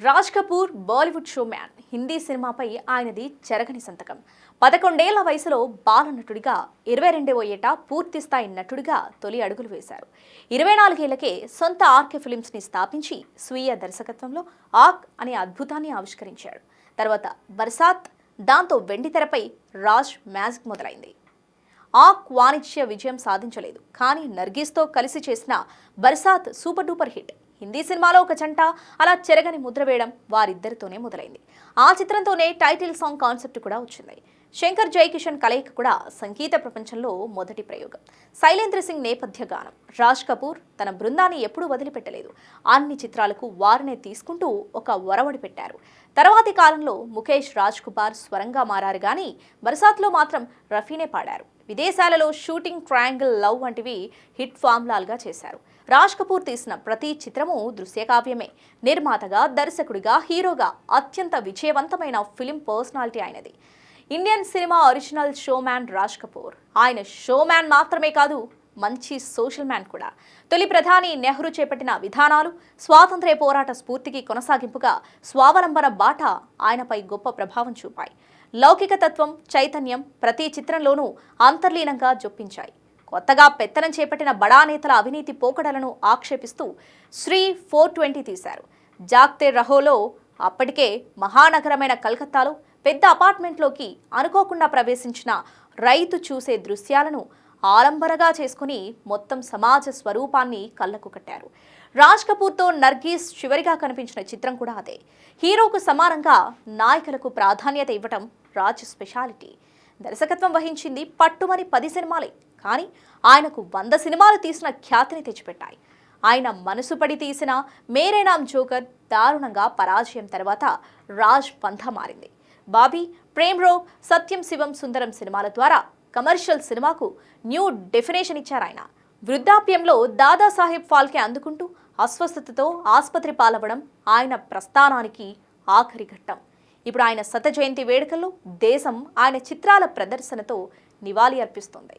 Raj Kapoor Bollywood show man. Hindi సినిమాపై ఆయనది చెరగని సంతకం. 11 ఏళ్ల వయసులో బాలనటుడిగా 22వ ఏట పూర్తిస్థాయి నటుడిగా తొలి అడుగులు వేశారు. 24 ఏళ్లకే సొంత ఆర్కే ఫిలిమ్స్ని స్థాపించి స్వీయ దర్శకత్వంలో ఆక్ అనే అద్భుతాన్ని ఆవిష్కరించాడు. తర్వాత బర్సాత్, దాంతో వెండితెరపై రాజ్ మ్యాజిక్ మొదలైంది. ఆక్ వాణిజ్య విజయం సాధించలేదు, కానీ నర్గీస్తో కలిసి చేసిన Barsaat super duper hit. Hindi సినిమాలో ఒక జంట అలా చెరగని ముద్ర వేయడం వారిద్దరితోనే మొదలైంది. ఆ చిత్రంతోనే టైటిల్ సాంగ్ కాన్సెప్ట్ కూడా వచ్చింది. శంకర్ జైకిషన్ కలయిక కూడా సంగీత ప్రపంచంలో మొదటి ప్రయోగం. శైలేంద్ర సింగ్ నేపథ్య గానం. రాజ్ కపూర్ తన బృందాన్ని ఎప్పుడూ వదిలిపెట్టలేదు. అన్ని చిత్రాలకు వారినే తీసుకుంటూ ఒక ఒరవడి పెట్టారు. తర్వాతి కాలంలో ముఖేష్ రాజ్ కుమార్ స్వరంగా మారారు, కానీ బర్సాత్లో మాత్రం రఫీనే పాడారు. విదేశాలలో షూటింగ్, ట్రయాంగిల్ లవ్ వంటివి హిట్ ఫార్ములాలుగా చేశారు. రాజ్ కపూర్ తీసిన ప్రతి చిత్రము దృశ్యకావ్యమే. నిర్మాతగా, దర్శకుడిగా, హీరోగా అత్యంత విజయవంతమైన ఫిలిం పర్సనాలిటీ ఆయనది. Indian cinema original showman Raj Kapoor. ఆయన షోమ్యాన్ మాత్రమే కాదు, మంచి సోషల్ మ్యాన్ కూడా. తొలి ప్రధాని నెహ్రూ చేపట్టిన విధానాలు, స్వాతంత్ర్య పోరాట స్ఫూర్తికి కొనసాగింపుగా స్వావలంబన బాట ఆయనపై గొప్ప ప్రభావం చూపాయి. లౌకిక తత్వం, చైతన్యం ప్రతి చిత్రంలోనూ అంతర్లీనంగా జొప్పించాయి. కొత్తగా పెత్తనం చేపట్టిన బడా నేతల అవినీతి పోకడలను ఆక్షేపిస్తూ శ్రీ 420 తీశారు. జాగ్తే రహోలో అప్పటికే మహానగరమైన కలకత్తాలో పెద్ద అపార్ట్మెంట్లోకి అనుకోకుండా ప్రవేశించిన రైతు చూసే దృశ్యాలను ఆలంబరగా చేసుకుని మొత్తం సమాజ స్వరూపాన్ని కళ్ళకు కట్టారు. రాజ్ కపూర్తో నర్గీస్ చివరిగా కనిపించిన చిత్రం కూడా అదే. హీరోకు సమానంగా నాయకులకు ప్రాధాన్యత ఇవ్వటం రాజ్ స్పెషాలిటీ. దర్శకత్వం వహించింది పట్టుమని 10 సినిమాలే, కానీ ఆయనకు 100 సినిమాలు తీసిన ఖ్యాతిని తెచ్చిపెట్టాయి. ఆయన మనసు పడి తీసిన మేరే నామ్ జోకర్ దారుణంగా పరాజయం తర్వాత రాజ్ పంథా మారింది. బాబీ, ప్రేమ్ రోగ్, సత్యం శివం సుందరం సినిమాల ద్వారా కమర్షియల్ సినిమాకు న్యూ డెఫినేషన్ ఇచ్చారు ఆయన. వృద్ధాప్యంలో దాదాసాహెబ్ ఫాల్కే అందుకుంటూ అస్వస్థతతో ఆసుపత్రి పాలవ్వడం ఆయన ప్రస్థానానికి ఆఖరి ఘట్టం. ఇప్పుడు ఆయన శత జయంతి వేడుకల్లో దేశం ఆయన చిత్రాల ప్రదర్శనతో నివాళి అర్పిస్తోంది.